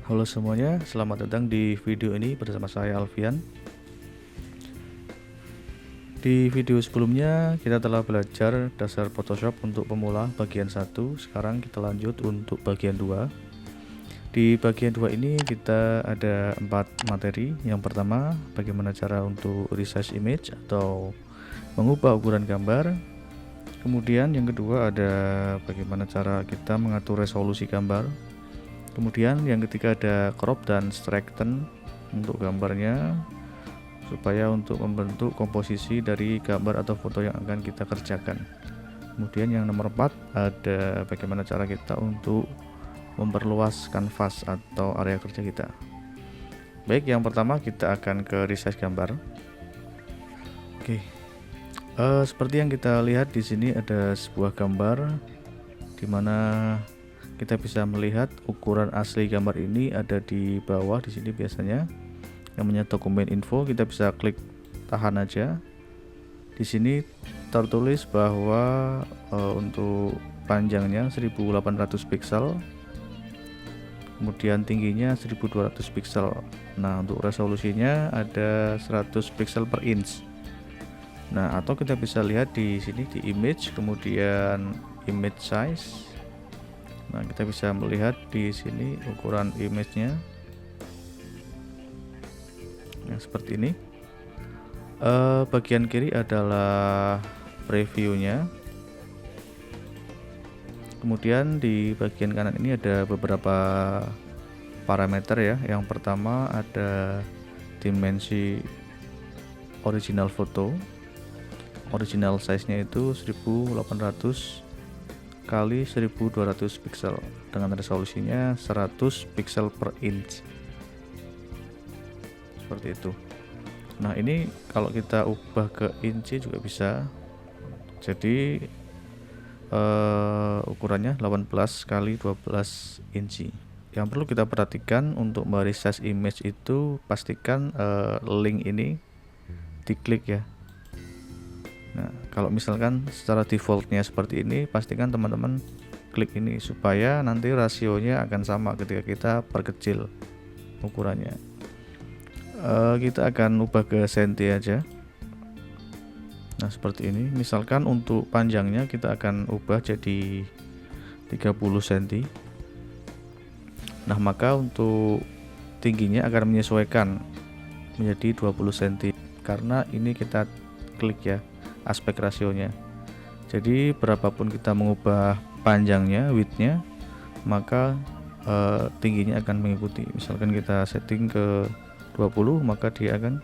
Halo semuanya, selamat datang di video ini bersama saya Alfian. Di video sebelumnya kita telah belajar dasar Photoshop untuk pemula bagian 1. Sekarang kita lanjut untuk bagian 2. Di bagian 2 ini kita ada 4 materi. Yang pertama, bagaimana cara untuk resize image atau mengubah ukuran gambar. Kemudian yang kedua ada bagaimana cara kita mengatur resolusi gambar. Kemudian yang ketiga ada crop dan straighten untuk gambarnya supaya untuk membentuk komposisi dari gambar atau foto yang akan kita kerjakan. Kemudian yang nomor 4 ada bagaimana cara kita untuk memperluas kanvas atau area kerja kita. Baik, yang pertama kita akan ke resize gambar. Oke. Seperti yang kita lihat di sini ada sebuah gambar di mana kita bisa melihat ukuran asli gambar ini ada di bawah di sini biasanya namanya dokumen info. Kita bisa klik tahan aja. Di sini tertulis bahwa untuk panjangnya 1800 pixel, kemudian tingginya 1200 pixel. Nah, untuk resolusinya ada 100 pixel per inch. Nah, atau kita bisa lihat di sini di image, kemudian image size. Nah, kita bisa melihat di sini ukuran image-nya. Nah, seperti ini. Bagian kiri adalah previewnya. Kemudian di bagian kanan ini ada beberapa parameter ya. Yang pertama ada dimensi original foto. Original size-nya itu 1800 kali 1200 pixel dengan resolusinya 100 pixel per inch, seperti itu. Nah, ini kalau kita ubah ke inci juga bisa. Jadi ukurannya 18 kali 12 inci. Yang perlu kita perhatikan untuk meresize image itu pastikan link ini diklik ya. Nah, kalau misalkan secara defaultnya seperti ini, pastikan teman-teman klik ini supaya nanti rasionya akan sama ketika kita perkecil ukurannya. Kita akan ubah ke senti aja. Nah, seperti ini. Misalkan untuk panjangnya kita akan ubah jadi 30 cm. Nah, maka untuk tingginya akan menyesuaikan menjadi 20 cm karena ini kita klik ya aspek rasionya. Jadi berapapun kita mengubah panjangnya, widthnya, maka tingginya akan mengikuti. Misalkan kita setting ke 20, maka dia akan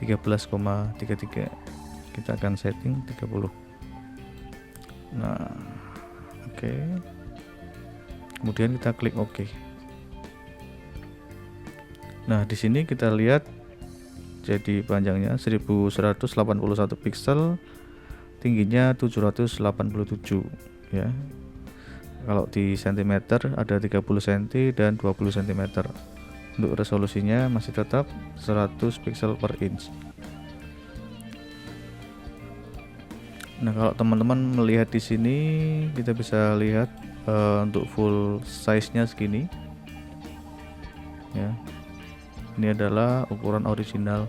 13,33. Kita akan setting 30. Nah, oke. Kemudian kita klik OK. Nah, di sini kita lihat jadi panjangnya 1181 pixel, tingginya 787 ya. Kalau di cm ada 30 cm dan 20 cm. Untuk resolusinya masih tetap 100 pixel per inch. Nah, kalau teman-teman melihat di sini kita bisa lihat untuk full size-nya segini. Ya. Ini adalah ukuran original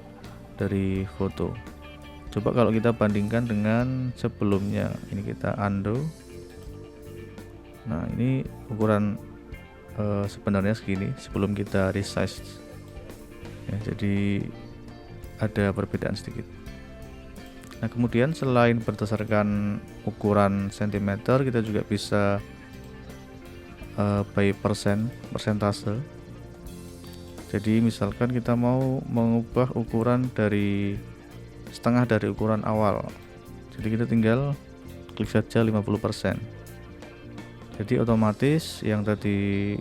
dari foto. Coba kalau kita bandingkan dengan sebelumnya, ini kita undo. Nah, ini ukuran sebenarnya segini sebelum kita resize ya, jadi ada perbedaan sedikit. Nah, kemudian selain berdasarkan ukuran cm, kita juga bisa by persentase. Jadi misalkan kita mau mengubah ukuran dari setengah dari ukuran awal, jadi kita tinggal klik saja 50%. Jadi otomatis yang tadi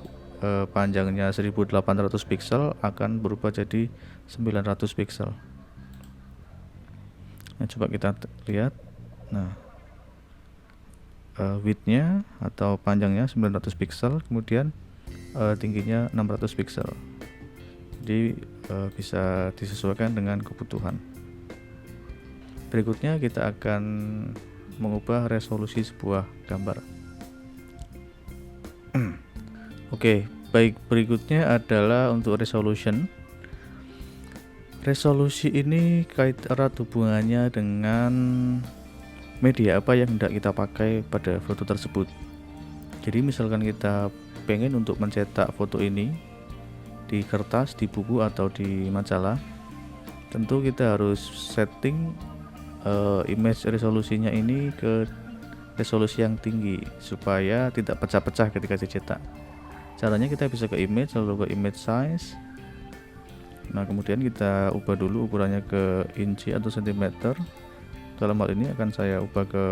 panjangnya 1800 pixel akan berubah jadi 900 pixel. Nah, coba kita lihat. Nah, widthnya atau panjangnya 900 pixel, kemudian tingginya 600 pixel. Jadi bisa disesuaikan dengan kebutuhan. Berikutnya kita akan mengubah resolusi sebuah gambar. Oke, Baik, berikutnya adalah untuk resolution. Resolusi ini kait erat hubungannya dengan media apa yang hendak kita pakai pada foto tersebut. Jadi misalkan kita pengen untuk mencetak foto ini di kertas, di buku atau di majalah, tentu kita harus setting image resolusinya ini ke resolusi yang tinggi supaya tidak pecah-pecah ketika dicetak. Caranya kita bisa ke image, lalu ke image size. Nah, kemudian kita ubah dulu ukurannya ke inci atau sentimeter. Dalam hal ini akan saya ubah ke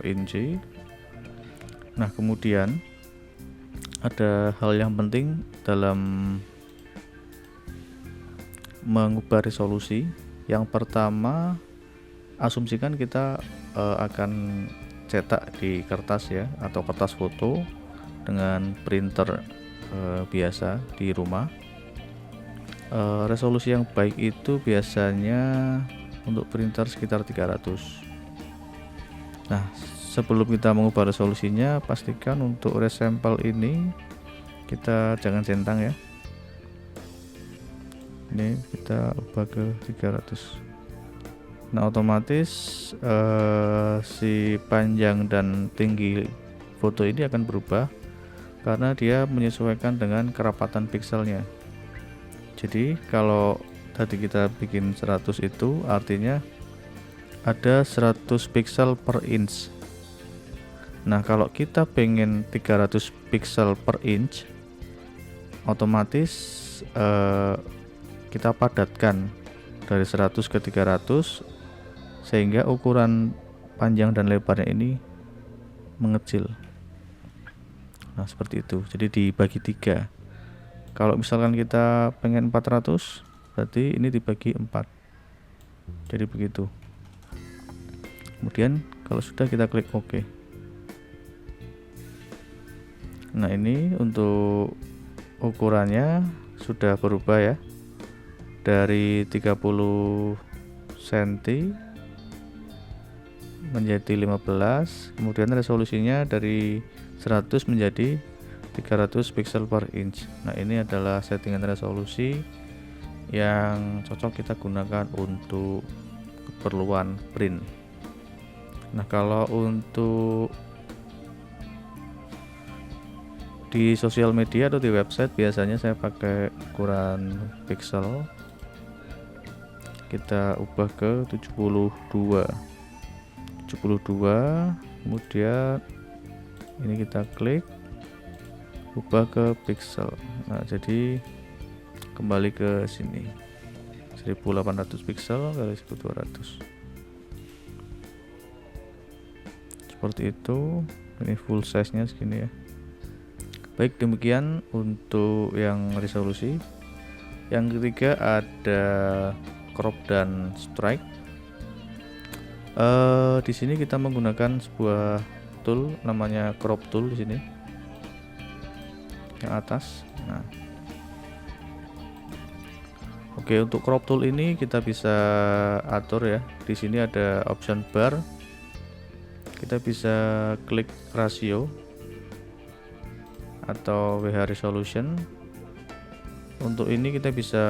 inci. Nah, kemudian ada hal yang penting dalam mengubah resolusi. Yang pertama, asumsikan kita akan cetak di kertas ya, atau kertas foto dengan printer biasa di rumah. Resolusi yang baik itu biasanya untuk printer sekitar 300. Nah, sebelum kita mengubah resolusinya, pastikan untuk resampel ini kita jangan centang ya. Ini kita ubah ke 300. Nah, otomatis si panjang dan tinggi foto ini akan berubah karena dia menyesuaikan dengan kerapatan pixelnya. Jadi kalau tadi kita bikin 100 itu artinya ada 100 pixel per inch. Nah, kalau kita pengen 300 pixel per inch, otomatis kita padatkan dari 100 ke 300 sehingga ukuran panjang dan lebarnya ini mengecil. Nah, seperti itu. Jadi dibagi 3. Kalau misalkan kita pengen 400, berarti ini dibagi 4. Jadi begitu. Kemudian kalau sudah, kita klik OK. Nah, ini untuk ukurannya sudah berubah ya. Dari 30 cm menjadi 15, kemudian resolusinya dari 100 menjadi 300 pixel per inch. Nah, ini adalah settingan resolusi yang cocok kita gunakan untuk keperluan print. Nah, kalau untuk di sosial media atau di website biasanya saya pakai ukuran pixel. Kita ubah ke 72, kemudian ini kita klik ubah ke pixel. Nah, jadi kembali ke sini 1800 pixel kali 1200 seperti itu. Ini full size nya segini ya. Baik, demikian untuk yang resolusi. Yang ketiga ada crop dan strike. Di sini kita menggunakan sebuah tool namanya crop tool di sini yang atas. Nah, oke, untuk crop tool ini kita bisa atur ya. Di sini ada option bar. Kita bisa klik rasio atau WH resolution. Untuk ini kita bisa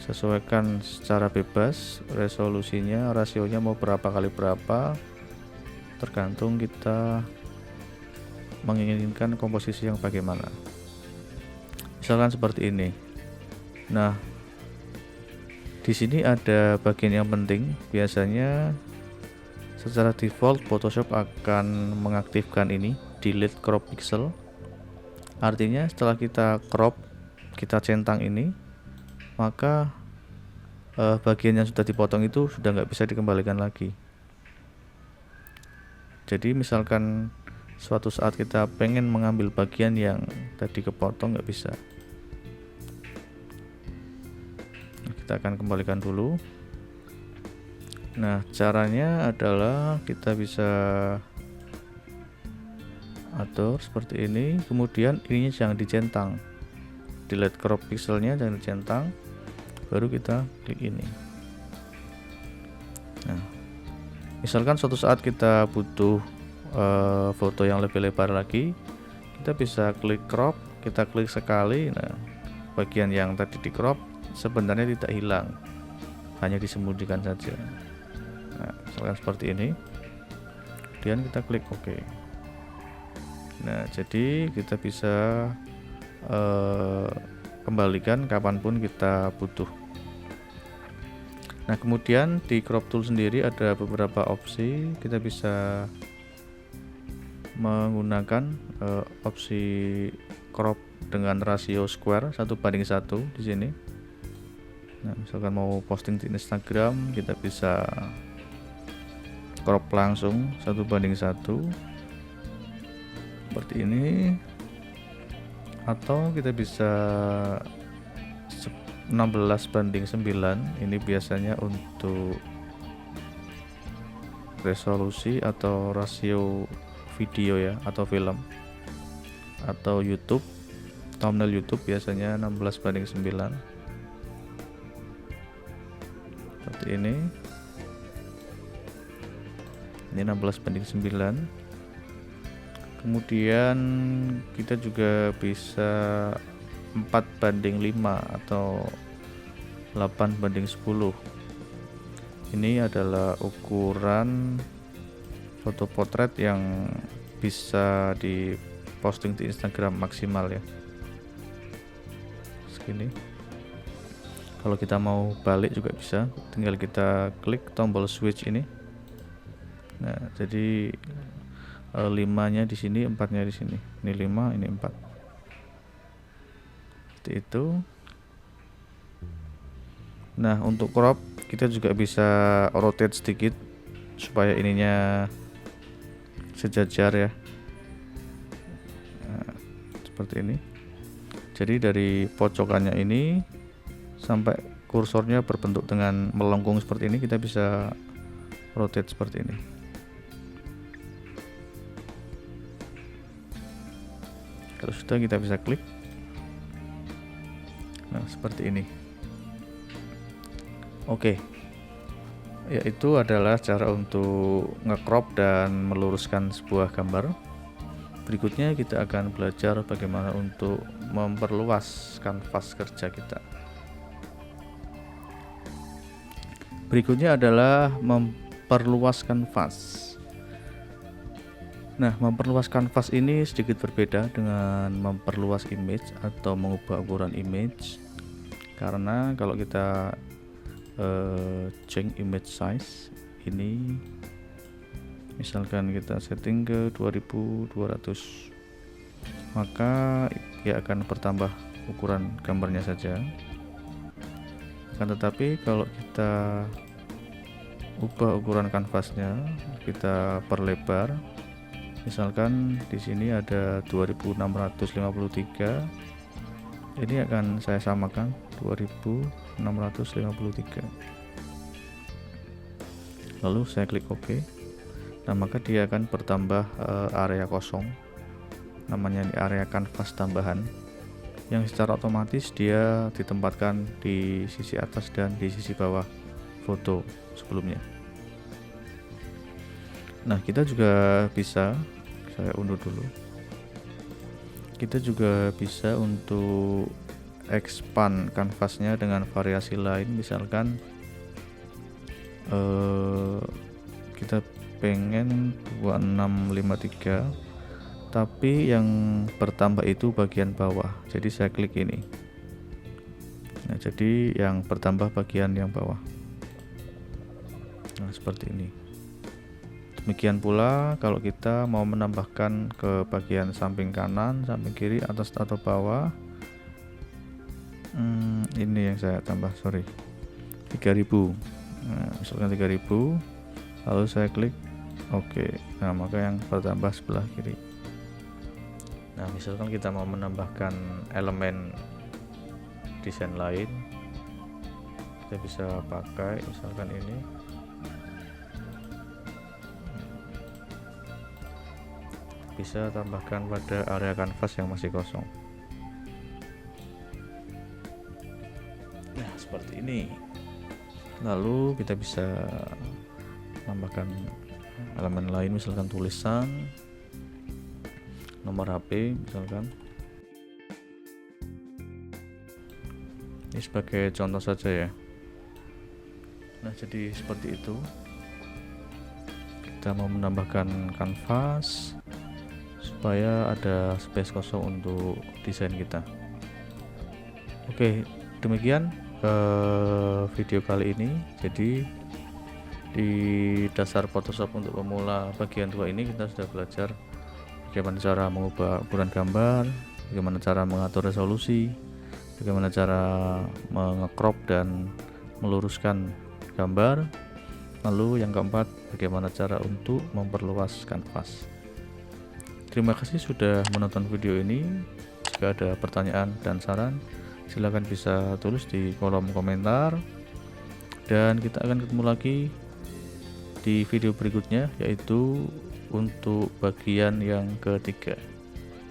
sesuaikan secara bebas resolusinya, rasionya mau berapa kali berapa, tergantung kita menginginkan komposisi yang bagaimana. Misalkan seperti ini. Nah, di sini ada bagian yang penting. Biasanya secara default Photoshop akan mengaktifkan ini, delete crop pixel. Artinya setelah kita crop, kita centang ini, maka bagian yang sudah dipotong itu sudah nggak bisa dikembalikan lagi. Jadi misalkan suatu saat kita pengen mengambil bagian yang tadi kepotong, nggak bisa. Nah, kita akan kembalikan dulu. Nah, caranya adalah kita bisa atur seperti ini. Kemudian ininya jangan dicentang, delete crop pixelnya jangan dicentang, baru kita klik ini. Nah, misalkan suatu saat kita butuh foto yang lebih lebar lagi, kita bisa klik crop, kita klik sekali. Nah, bagian yang tadi di crop sebenarnya tidak hilang, hanya disembunyikan saja. Nah, misalkan seperti ini, kemudian kita klik OK. Nah, jadi kita bisa kembalikan kapanpun kita butuh. Nah, kemudian di crop tool sendiri ada beberapa opsi. Kita bisa menggunakan opsi crop dengan rasio square 1:1 di sini. Nah, misalkan mau posting di Instagram, kita bisa crop langsung 1:1 seperti ini, atau kita bisa 16:9. Ini biasanya untuk resolusi atau rasio video ya, atau film, atau YouTube, thumbnail YouTube biasanya 16:9 seperti ini 16:9. Kemudian kita juga bisa 4:5 atau 8:10. Ini adalah ukuran foto potret yang bisa diposting di Instagram maksimal ya, segini. Kalau kita mau balik juga bisa, tinggal kita klik tombol switch ini. Nah, jadi 5-nya di sini, 4-nya di sini. Ini 5, ini 4. Seperti itu. Nah, untuk crop kita juga bisa rotate sedikit supaya ininya sejajar ya. Nah, seperti ini. Jadi dari pojokannya ini sampai kursornya berbentuk dengan melengkung seperti ini, kita bisa rotate seperti ini. Kalau sudah, kita bisa klik. Nah, seperti ini. Oke. Yaitu adalah cara untuk nge-crop dan meluruskan sebuah gambar. Berikutnya kita akan belajar bagaimana untuk memperluas kanvas kerja kita. Berikutnya adalah memperluas kanvas. Nah, memperluas kanvas ini sedikit berbeda dengan memperluas image atau mengubah ukuran image. Karena kalau kita change image size ini, misalkan kita setting ke 2200, maka dia akan bertambah ukuran gambarnya saja. Akan tetapi kalau kita ubah ukuran kanvasnya, kita perlebar, misalkan di sini ada 2653, ini akan saya samakan 2653, lalu saya klik OK. Nah, maka dia akan bertambah area kosong, namanya ini area kanvas tambahan, yang secara otomatis dia ditempatkan di sisi atas dan di sisi bawah foto sebelumnya. Nah, kita juga bisa, saya undur dulu, kita juga bisa untuk expand kanvasnya dengan variasi lain. Misalkan kita pengen 2653, tapi yang bertambah itu bagian bawah, jadi saya klik ini. Nah, jadi yang bertambah bagian yang bawah. Nah, seperti ini. Demikian pula kalau kita mau menambahkan ke bagian samping kanan, samping kiri, atas atau bawah. Ini yang saya tambah, 3000. Nah, misalkan 3000, lalu saya klik OK. Nah, maka yang bertambah sebelah kiri. Nah, misalkan kita mau menambahkan elemen desain lain, kita bisa pakai misalkan ini. Bisa tambahkan pada area kanvas yang masih kosong. Nah, seperti ini. Lalu kita bisa tambahkan elemen lain, misalkan tulisan, nomor HP misalkan. Ini sebagai contoh saja ya. Nah, jadi seperti itu. Kita mau menambahkan kanvas supaya ada space kosong untuk desain kita. Oke, demikian video kali ini. Jadi di dasar Photoshop untuk pemula bagian 2 ini kita sudah belajar bagaimana cara mengubah ukuran gambar, bagaimana cara mengatur resolusi, bagaimana cara mengecrop dan meluruskan gambar. Lalu yang keempat, bagaimana cara untuk memperluas kanvas. Terima kasih sudah menonton video ini. Jika ada pertanyaan dan saran, silakan bisa tulis di kolom komentar. Dan kita akan ketemu lagi di video berikutnya, yaitu untuk bagian yang ketiga.